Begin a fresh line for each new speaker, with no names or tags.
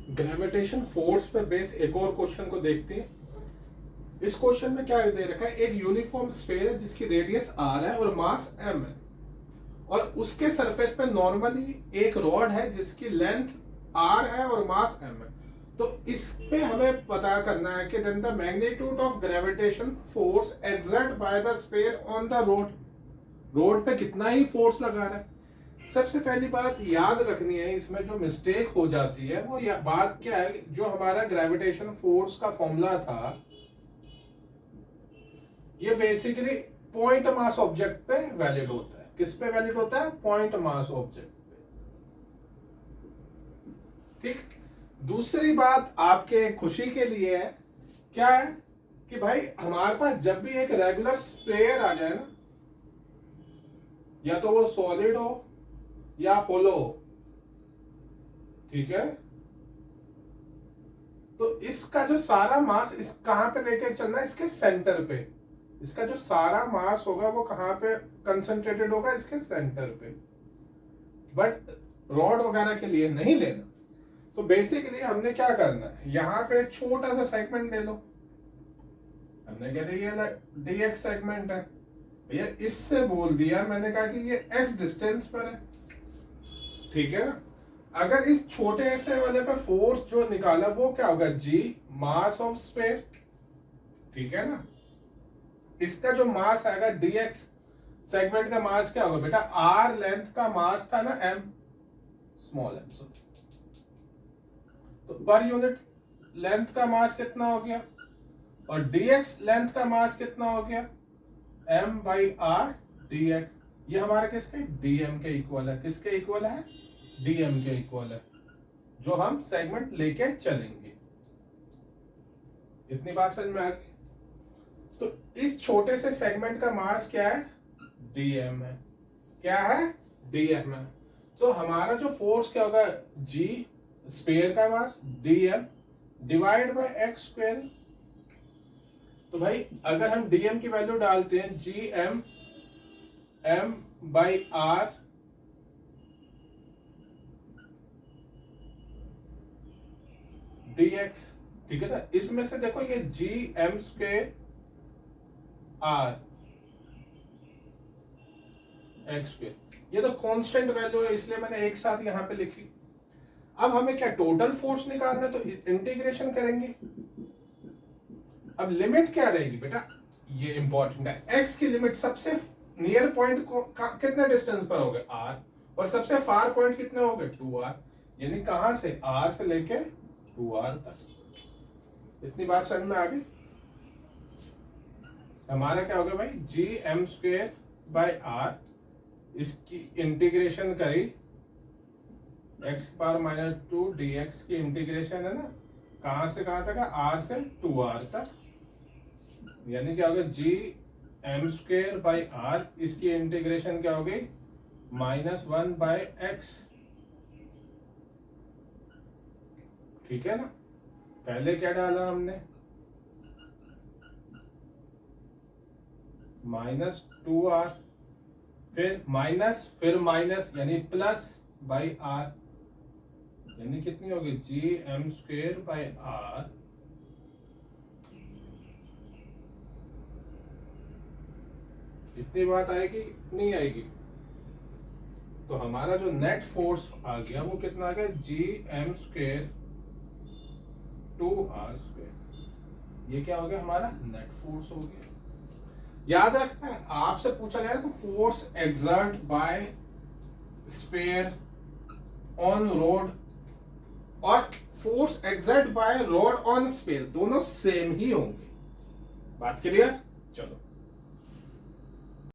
Gravitation force पे base एक और क्वेश्चन को देखते हैं। इस क्वेश्चन में क्या दे रखा है, एक यूनिफॉर्म स्फीयर है जिसकी रेडियस r है और मास m है, और उसके सरफेस पे नॉर्मली एक रॉड है जिसकी लेंथ r है और मास m है। तो इस पे हमें पता करना है कि then the magnitude of gravitation force exert by the sphere on the rod पे कितना ही फोर्स लगा रहा है। सबसे पहली बात याद रखनी है, इसमें जो मिस्टेक हो जाती है वो बात क्या है, जो हमारा ग्रेविटेशन फोर्स का फॉर्मूला था ये बेसिकली पॉइंट मास ऑब्जेक्ट पे वैलिड होता है। किस पे वैलिड होता है? पॉइंट मास ऑब्जेक्ट पे। ठीक। दूसरी बात आपके खुशी के लिए है, क्या है कि भाई हमारे पास जब भी एक रेगुलर स्फीयर आ जाए ना, या तो वो सॉलिड हो या होलो हो, ठीक है, तो इसका जो सारा मास इस कहां पे लेके चलना है? इसके सेंटर पे। इसका जो सारा मास होगा वो कहां पे कंसंट्रेटेड होगा? इसके सेंटर पे। बट रॉड वगैरह के लिए नहीं लेना। तो बेसिकली हमने क्या करना है, यहां पे एक छोटा सा सेगमेंट ले लो। हमने क्या दिया? dx सेगमेंट है भैया, इससे बोल दिया मैंने कहा कि ये x डिस्टेंस पर है, ठीक है ना। अगर इस छोटे से वाले पे फोर्स जो निकाला वो क्या होगा? g मास ऑफ स्फीयर, ठीक है ना। इसका जो मास आएगा dx सेगमेंट का मास क्या होगा बेटा? r लेंथ का मास था ना m, स्मॉल m। तो पर यूनिट लेंथ का मास कितना हो गया, और dx लेंथ का मास कितना हो गया? m by r dx। ये हमारे किसके? dm के इक्वल है। किसके इक्वल है? dm के इक्वल है, जो हम सेगमेंट लेके चलेंगे। इतनी बात समझ में आ गई। तो इस छोटे से सेगमेंट का मास क्या है? dm है। क्या है? dm है। तो हमारा जो फोर्स क्या होगा? g स्फीयर का मास dm divide by x square. तो भाई अगर हम dm की वैल्यू डालते हैं gm m by r dx, ठीक है ना। इसमें से देखो ये gm square r x square, ये तो कांस्टेंट वैल्यू है इसलिए मैंने एक साथ यहां पे लिखी। अब हमें क्या टोटल फोर्स निकालना है, तो इंटीग्रेशन करेंगे। अब लिमिट क्या रहेगी बेटा? ये इंपॉर्टेंट है। x की लिमिट सबसे नियर पॉइंट को कितने डिस्टेंस पर हो गए? r, और सबसे फार पॉइंट कितने हो गए? 2r। यानी कहां से? r से लेके 2r तक। इतनी बात समझ में आ गई। हमारा क्या हो गया भाई? G M square by R, इसकी इंटीग्रेशन करी x की पावर -2 dx की इंटीग्रेशन है ना, कहां से कहां तक है? r से 2r तक। यानी क्या हो गया? G M square by R, इसकी इंटीग्रेशन क्या हो गई? -1 बाई एक्स, ठीक है ना। पहले क्या डाला हमने? -2r, फिर माइनस, फिर माइनस, यानी प्लस बाई आर, यानी कितनी होगी? G M square by R. इतनी बात आएगी? नहीं आएगी। तो हमारा जो नेट फोर्स आ गया वो कितना आ गया? G M square 2r square. ये क्या हो गया? हमारा नेट फोर्स हो गया। याद रखना है, आपसे पूछा गया तो force exert by sphere on rod और force exert by rod on sphere दोनों सेम ही होंगे। बात क्लियर? चलो।